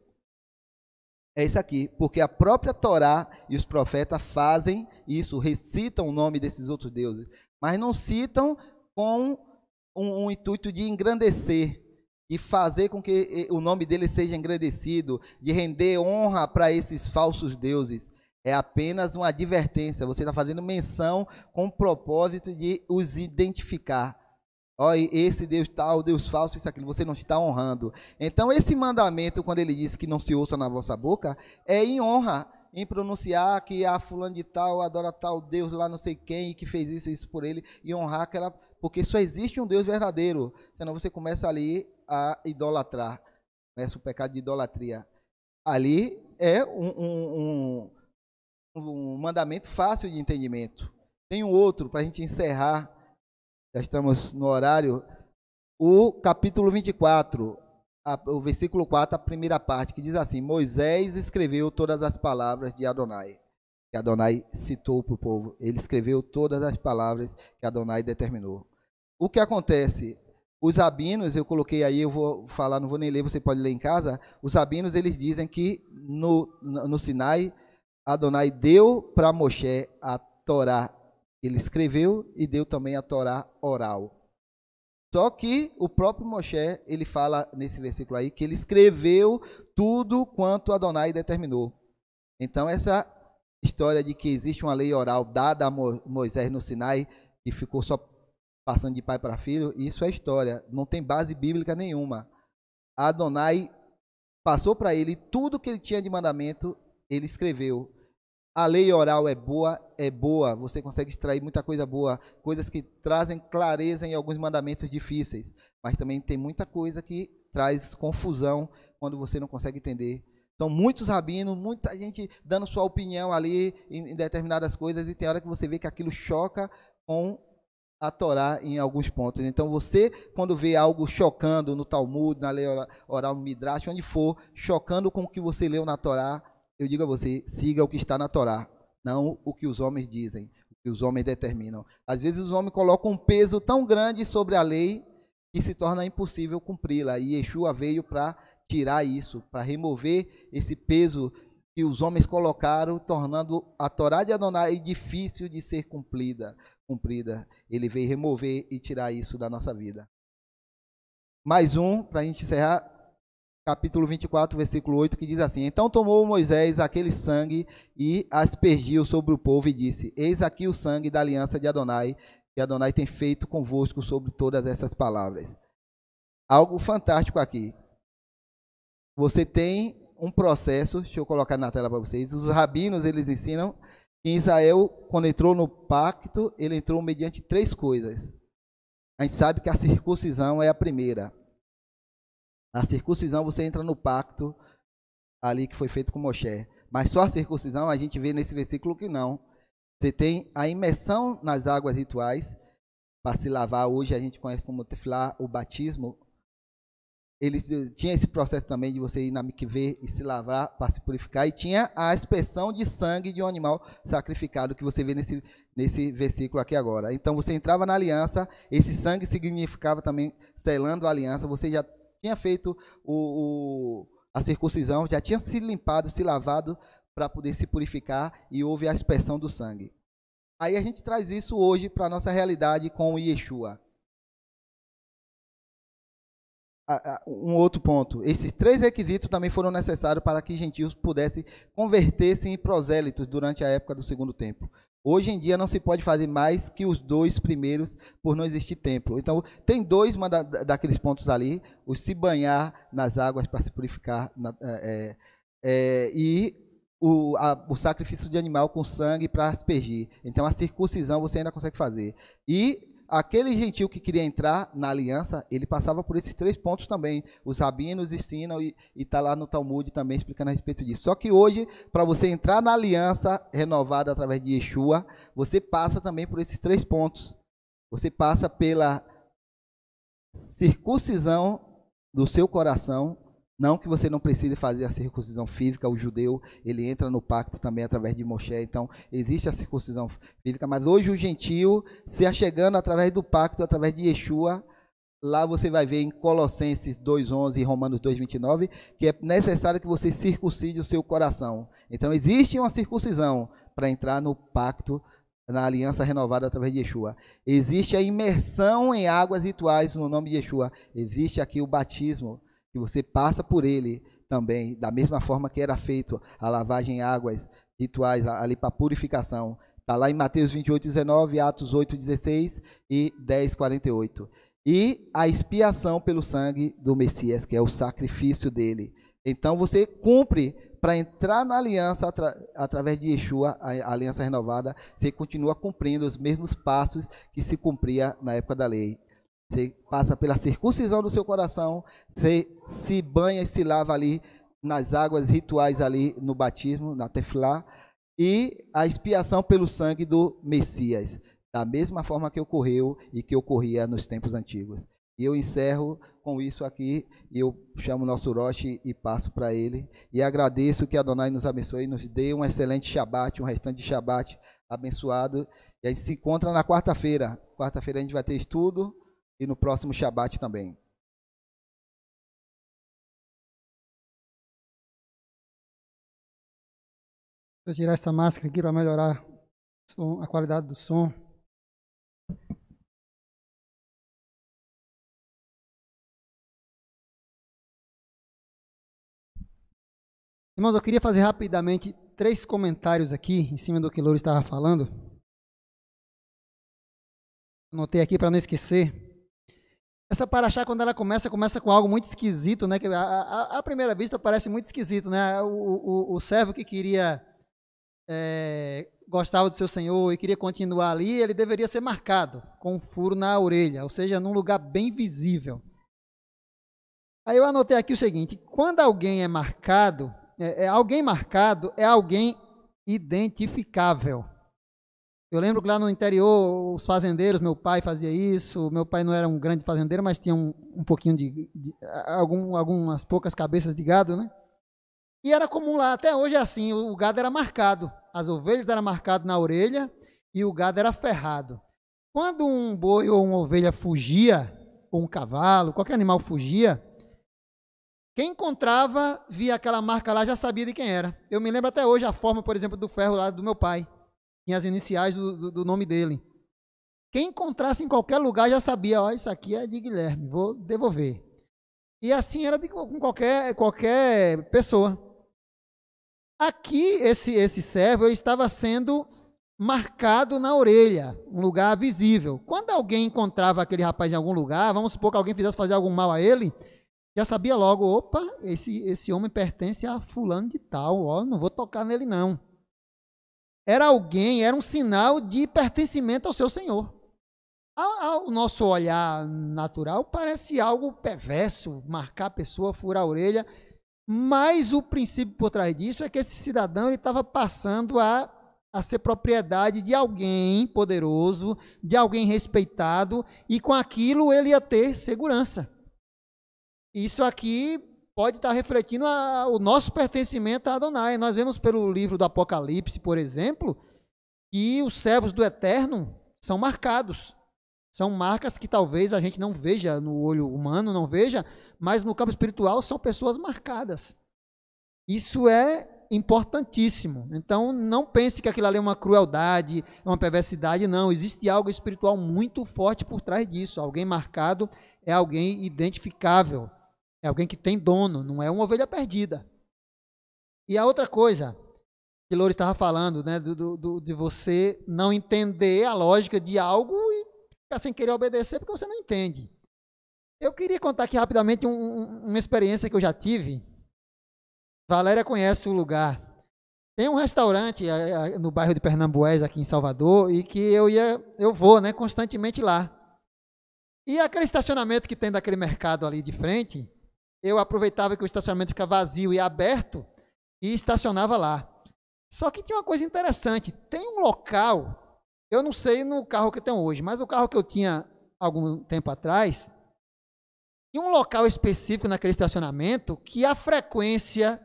é isso aqui. Porque a própria Torá e os profetas fazem isso, recitam o nome desses outros deuses, mas não citam com um intuito de engrandecer e fazer com que o nome dele seja engrandecido, de render honra para esses falsos deuses. É apenas uma advertência. Você está fazendo menção com o propósito de os identificar. Olha, esse Deus tal, Deus falso, isso, aquilo. Você não está honrando. Então, esse mandamento, quando ele diz que não se ouça na vossa boca, é em honra, em pronunciar que a fulano de tal adora tal Deus lá não sei quem, e que fez isso por ele, e honrar aquela... Porque só existe um Deus verdadeiro. Senão você começa ali a idolatrar. Começa o pecado de idolatria. Ali é um mandamento fácil de entendimento. Tem um outro, para a gente encerrar, já estamos no horário, o capítulo 24, o versículo 4, a primeira parte, que diz assim: Moisés escreveu todas as palavras de Adonai, que Adonai citou para o povo. Ele escreveu todas as palavras que Adonai determinou. O que acontece? Os rabinos, eu coloquei aí, eu vou falar, não vou nem ler, você pode ler em casa. Os rabinos, eles dizem que no Sinai, Adonai deu para Moshe a Torá, ele escreveu, e deu também a Torá oral. Só que o próprio Moshe, ele fala nesse versículo aí, que ele escreveu tudo quanto Adonai determinou. Então essa história de que existe uma lei oral dada a Moisés no Sinai, que ficou só passando de pai para filho, isso é história, não tem base bíblica nenhuma. Adonai passou para ele tudo que ele tinha de mandamento, ele escreveu. A lei oral é boa, você consegue extrair muita coisa boa, coisas que trazem clareza em alguns mandamentos difíceis, mas também tem muita coisa que traz confusão quando você não consegue entender. São muitos rabinos, muita gente dando sua opinião ali em determinadas coisas, e tem hora que você vê que aquilo choca com a Torá em alguns pontos. Então você, quando vê algo chocando no Talmud, na lei oral, no Midrash, onde for, chocando com o que você leu na Torá, eu digo a você, siga o que está na Torá, não o que os homens dizem, o que os homens determinam. Às vezes os homens colocam um peso tão grande sobre a lei que se torna impossível cumpri-la. E Yeshua veio para tirar isso, para remover esse peso que os homens colocaram, tornando a Torá de Adonai difícil de ser cumprida. Ele veio remover e tirar isso da nossa vida. Mais um, para a gente encerrar, capítulo 24, versículo 8, que diz assim: Então tomou Moisés aquele sangue e aspergiu sobre o povo e disse: Eis aqui o sangue da aliança de Adonai, que Adonai tem feito convosco sobre todas essas palavras. Algo fantástico aqui. Você tem um processo, deixa eu colocar na tela para vocês. Os rabinos, eles ensinam que Israel, quando entrou no pacto, ele entrou mediante 3 coisas. A gente sabe que a circuncisão é a primeira. A circuncisão, você entra no pacto ali que foi feito com Moshe. Mas só a circuncisão, a gente vê nesse versículo que não. Você tem a imersão nas águas rituais, para se lavar. Hoje a gente conhece como tefilá, o batismo. Eles tinham esse processo também de você ir na mikvê e se lavar para se purificar. E tinha a aspersão de sangue de um animal sacrificado, que você vê nesse versículo aqui agora. Então você entrava na aliança, esse sangue significava também selando a aliança. Você já tinha feito a circuncisão, já tinha se limpado, se lavado para poder se purificar, e houve a aspersão do sangue. Aí a gente traz isso hoje para a nossa realidade com o Yeshua. Um outro ponto, esses 3 requisitos também foram necessários para que gentios pudessem converter-se em prosélitos durante a época do segundo templo. Hoje em dia não se pode fazer mais que os 2 primeiros, por não existir templo. Então tem 2 daqueles pontos ali: o se banhar nas águas para se purificar, e o sacrifício de animal com sangue para aspergir. Então a circuncisão você ainda consegue fazer. E aquele gentio que queria entrar na aliança, ele passava por esses 3 pontos também. Os rabinos ensinam, e está lá no Talmud também explicando a respeito disso. Só que hoje, para você entrar na aliança renovada através de Yeshua, você passa também por esses 3 pontos. Você passa pela circuncisão do seu coração. Não que você não precise fazer a circuncisão física. O judeu, ele entra no pacto também através de Moshe. Então, existe a circuncisão física. Mas hoje o gentio, se achegando através do pacto, através de Yeshua, lá você vai ver em Colossenses 2:11 e Romanos 2:29, que é necessário que você circuncide o seu coração. Então, existe uma circuncisão para entrar no pacto, na aliança renovada através de Yeshua. Existe a imersão em águas rituais no nome de Yeshua. Existe aqui o batismo, que você passa por ele também, da mesma forma que era feito a lavagem em águas rituais ali para purificação. Está lá em Mateus 28:19, Atos 8:16 e 10:48. E a expiação pelo sangue do Messias, que é o sacrifício dele. Então você cumpre, para entrar na aliança através de Yeshua, a aliança renovada, você continua cumprindo os mesmos passos que se cumpria na época da lei. Você passa pela circuncisão do seu coração, você se banha e se lava ali nas águas rituais ali no batismo, na tefilá, e a expiação pelo sangue do Messias, da mesma forma que ocorreu e que ocorria nos tempos antigos. E eu encerro com isso aqui, e eu chamo o nosso Roche e passo para ele, e agradeço que Adonai nos abençoe e nos dê um excelente Shabat, um restante de Shabat abençoado, e a gente se encontra na quarta-feira. Quarta-feira a gente vai ter estudo, e no próximo Shabat também. Vou tirar essa máscara aqui para melhorar a qualidade do som. Irmãos, eu queria fazer rapidamente 3 comentários aqui, em cima do que o Louro estava falando. Anotei aqui para não esquecer. Essa paraxá, quando ela começa com algo muito esquisito, né? Que à primeira vista parece muito esquisito, né? O servo que queria, gostava do seu senhor e queria continuar ali, ele deveria ser marcado com um furo na orelha, ou seja, num lugar bem visível. Aí eu anotei aqui o seguinte: quando alguém é marcado, alguém marcado é alguém identificável. Eu lembro que lá no interior, os fazendeiros, meu pai fazia isso. Meu pai não era um grande fazendeiro, mas tinha um pouquinho algumas poucas cabeças de gado, né? E era comum lá, até hoje é assim, o gado era marcado. As ovelhas eram marcadas na orelha e o gado era ferrado. Quando um boi ou uma ovelha fugia, ou um cavalo, qualquer animal fugia, Quem encontrava, via aquela marca lá, já sabia de quem era. Eu me lembro até hoje a forma, por exemplo, do ferro lá do meu pai. Tinha as iniciais do nome dele. Quem encontrasse em qualquer lugar já sabia, ó, isso aqui é de Guilherme, vou devolver. E assim era com qualquer pessoa. Aqui, esse servo ele estava sendo marcado na orelha, um lugar visível. Quando alguém encontrava aquele rapaz em algum lugar, vamos supor que alguém fizesse fazer algum mal a ele, já sabia logo, opa, esse homem pertence a fulano de tal, ó, não vou tocar nele não. Era um sinal de pertencimento ao seu Senhor. Ao nosso olhar natural, parece algo perverso, marcar a pessoa, furar a orelha, mas o princípio por trás disso é que esse cidadão estava passando a ser propriedade de alguém poderoso, de alguém respeitado, e com aquilo ele ia ter segurança. Isso aqui pode estar refletindo o nosso pertencimento a Adonai. Nós vemos pelo livro do Apocalipse, por exemplo, que os servos do Eterno são marcados. São marcas que talvez a gente não veja no olho humano, não veja, mas no campo espiritual são pessoas marcadas. Isso é importantíssimo. Então, não pense que aquilo ali é uma crueldade, uma perversidade, não. Existe algo espiritual muito forte por trás disso. Alguém marcado é alguém identificável, é alguém que tem dono, não é uma ovelha perdida. E a outra coisa que Loura estava falando, né, de você não entender a lógica de algo e ficar sem querer obedecer porque você não entende. Eu queria contar aqui rapidamente uma experiência que eu já tive. Valéria conhece o lugar. Tem um restaurante no bairro de Pernambués, aqui em Salvador, e que eu vou, né, constantemente lá. E aquele estacionamento que tem daquele mercado ali de frente, eu aproveitava que o estacionamento fica vazio e aberto e estacionava lá. Só que tinha uma coisa interessante, tem um local, eu não sei no carro que eu tenho hoje, mas o carro que eu tinha algum tempo atrás, tinha um local específico naquele estacionamento que a frequência,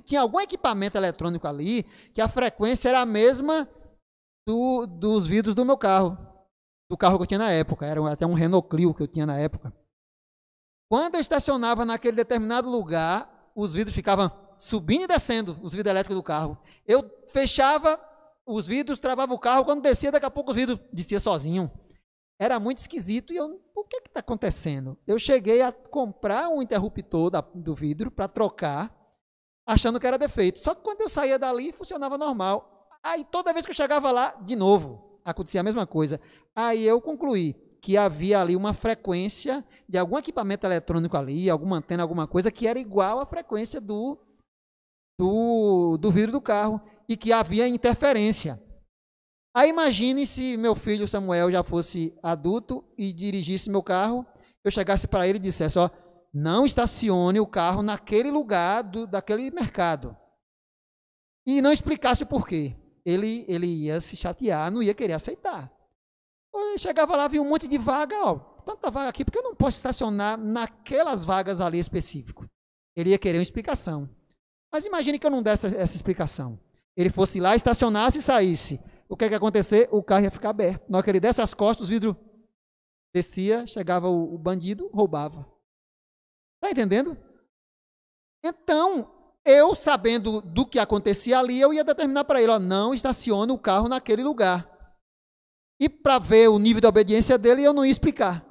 tinha algum equipamento eletrônico ali, que a frequência era a mesma dos vidros do meu carro, do carro que eu tinha na época, era até um Renault Clio que eu tinha na época. Quando eu estacionava naquele determinado lugar, os vidros ficavam subindo e descendo, os vidros elétricos do carro. Eu fechava os vidros, travava o carro, quando descia, daqui a pouco os vidros descia sozinho. Era muito esquisito e o que está acontecendo? Eu cheguei a comprar um interruptor do vidro para trocar, achando que era defeito. Só que quando eu saía dali, funcionava normal. Aí toda vez que eu chegava lá, de novo, acontecia a mesma coisa. Aí eu concluí que havia ali uma frequência de algum equipamento eletrônico ali, alguma antena, alguma coisa, que era igual à frequência do vidro do carro e que havia interferência. Aí imagine se meu filho Samuel já fosse adulto e dirigisse meu carro, eu chegasse para ele e dissesse, ó, não estacione o carro naquele lugar daquele mercado. E não explicasse o porquê. Ele ia se chatear, não ia querer aceitar. Eu chegava lá, via um monte de vaga, ó, tanta vaga aqui, porque eu não posso estacionar naquelas vagas ali específico. Ele ia querer uma explicação. Mas imagine que eu não desse essa explicação. Ele fosse lá, estacionasse e saísse. O que ia acontecer? O carro ia ficar aberto. Na hora que ele desse as costas, o vidro descia, chegava o bandido, roubava. Está entendendo? Então, eu sabendo do que acontecia ali, eu ia determinar para ele, ó, não estacione o carro naquele lugar. E para ver o nível de obediência dele, eu não ia explicar.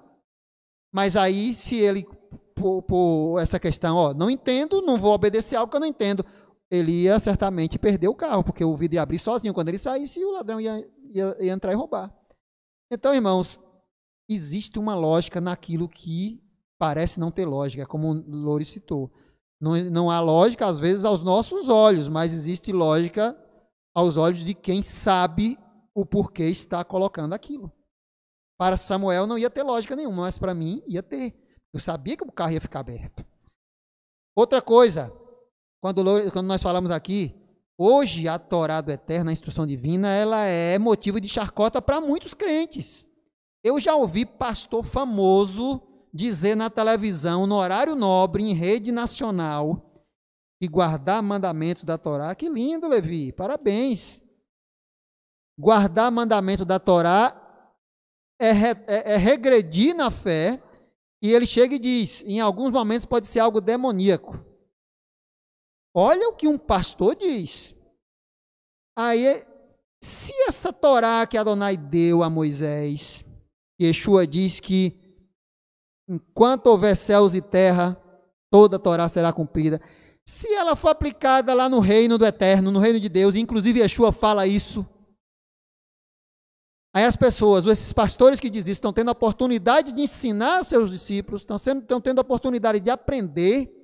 Mas aí, se ele por essa questão, ó, não entendo, não vou obedecer algo que eu não entendo, ele ia certamente perder o carro, porque o vidro ia abrir sozinho quando ele saísse e o ladrão ia entrar e roubar. Então, irmãos, existe uma lógica naquilo que parece não ter lógica, como o Loure citou. Não há lógica, às vezes, aos nossos olhos, mas existe lógica aos olhos de quem sabe o porquê está colocando aquilo. Para Samuel não ia ter lógica nenhuma, mas para mim ia ter. Eu sabia que o carro ia ficar aberto. Outra coisa, quando nós falamos aqui, hoje a Torá do Eterno, a instrução divina, ela é motivo de chacota para muitos crentes. Eu já ouvi pastor famoso dizer na televisão, no horário nobre, em rede nacional, que guardar mandamentos da Torá, que lindo, Levi, parabéns. Guardar mandamento da Torá é regredir na fé E ele chega e diz, em alguns momentos pode ser algo demoníaco. Olha o que um pastor diz. Aí, se essa Torá que Adonai deu a Moisés, Yeshua diz que enquanto houver céus e terra, toda a Torá será cumprida. Se ela for aplicada lá no reino do Eterno, no reino de Deus, inclusive Yeshua fala isso, aí as pessoas, esses pastores que dizem isso, estão tendo a oportunidade de ensinar seus discípulos, estão tendo a oportunidade de aprender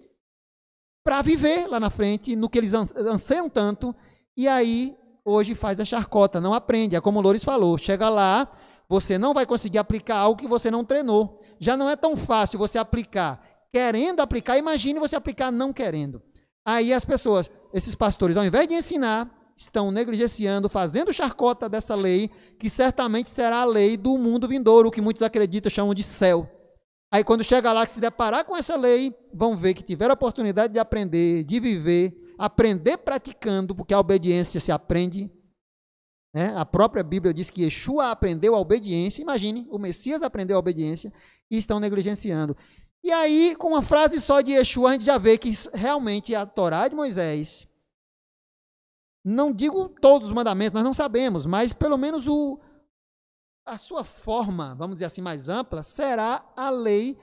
para viver lá na frente, no que eles anseiam tanto, e aí hoje faz a charcota, não aprende. É como o Loures falou, chega lá, você não vai conseguir aplicar algo que você não treinou. Já não é tão fácil você aplicar querendo aplicar, imagine você aplicar não querendo. Aí as pessoas, esses pastores, ao invés de ensinar, estão negligenciando, fazendo charcota dessa lei, que certamente será a lei do mundo vindouro, que muitos acreditam, chamam de céu. Aí quando chega lá, que se deparar com essa lei, vão ver que tiveram a oportunidade de aprender, de viver, aprender praticando, porque a obediência se aprende, né? A própria Bíblia diz que Yeshua aprendeu a obediência, imagine, o Messias aprendeu a obediência e estão negligenciando. E aí, com uma frase só de Yeshua, a gente já vê que realmente a Torá de Moisés, não digo todos os mandamentos, nós não sabemos, mas pelo menos a sua forma, vamos dizer assim, mais ampla, será a lei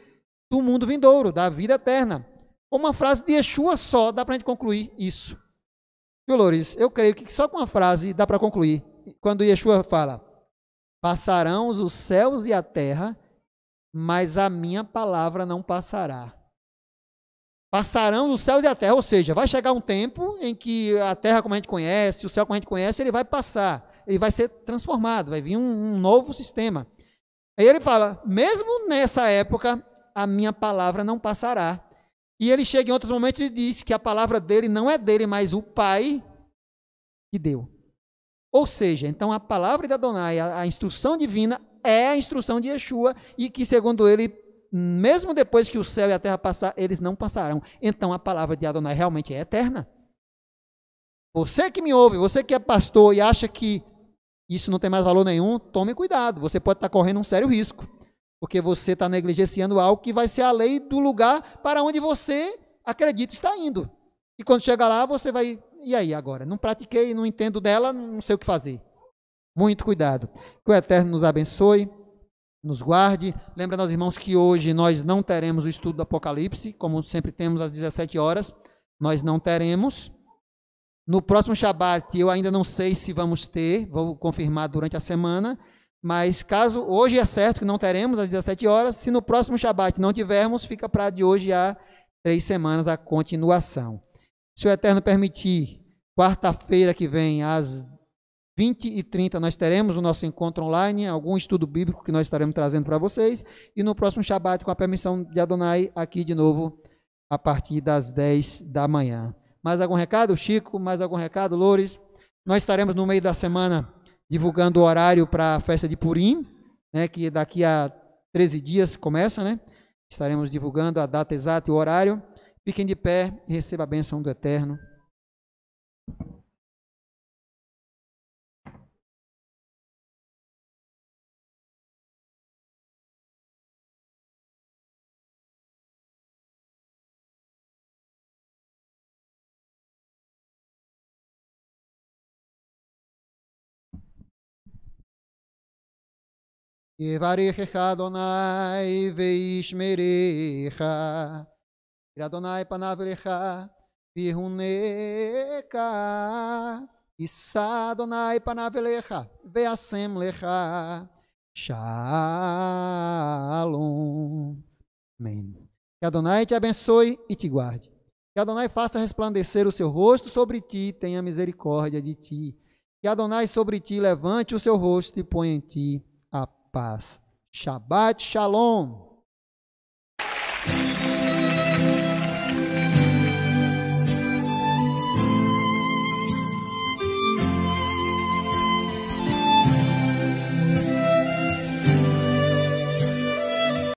do mundo vindouro, da vida eterna. Com uma frase de Yeshua só, dá para a gente concluir isso. Viu, Loures? Eu creio que só com uma frase dá para concluir. Quando Yeshua fala, passarão os céus e a terra, mas a minha palavra não passará. Passarão os céus e a terra, ou seja, vai chegar um tempo em que a terra como a gente conhece, o céu como a gente conhece, ele vai passar, ele vai ser transformado, vai vir um novo sistema. Aí ele fala, mesmo nessa época, a minha palavra não passará. E ele chega em outros momentos e diz que a palavra dele não é dele, mas o Pai que deu. Ou seja, então a palavra de Adonai, a instrução divina, é a instrução de Yeshua, e que segundo ele, mesmo depois que o céu e a terra passar, eles não passarão. Então a palavra de Adonai realmente é eterna. Você que me ouve, você que é pastor e acha que isso não tem mais valor nenhum, tome cuidado, você pode estar correndo um sério risco, porque você está negligenciando algo que vai ser a lei do lugar para onde você acredita estar indo. E quando chegar lá, você vai, e aí agora? Não pratiquei, não entendo dela, não sei o que fazer. Muito cuidado. Que o Eterno nos abençoe, nos guarde. Lembra, meus irmãos, que hoje nós não teremos o estudo do Apocalipse, como sempre temos às 17 horas, nós não teremos. No próximo Shabat, eu ainda não sei se vamos ter, vou confirmar durante a semana, mas caso, hoje é certo que não teremos às 17 horas, se no próximo Shabat não tivermos, fica para de hoje a 3 semanas a continuação. Se o Eterno permitir, quarta-feira que vem, às 20h30, nós teremos o nosso encontro online, algum estudo bíblico que nós estaremos trazendo para vocês, e no próximo Shabat, com a permissão de Adonai, aqui de novo, a partir das 10 da manhã. Mais algum recado, Chico? Mais algum recado, Loures? Nós estaremos no meio da semana divulgando o horário para a festa de Purim, né, que daqui a 13 dias começa, né? Estaremos divulgando a data exata e o horário. Fiquem de pé e receba a bênção do Eterno. Yevarechecha Adonai veishmerecha. Adonai panav elecha vihuneka. Issa Adonai panav elecha veasem lecha. Shalom. Amém. Que Adonai te abençoe e te guarde. Que Adonai faça resplandecer o seu rosto sobre ti e tenha misericórdia de ti. Que Adonai sobre ti levante o seu rosto e ponha em ti a paz. Shabbat Shalom.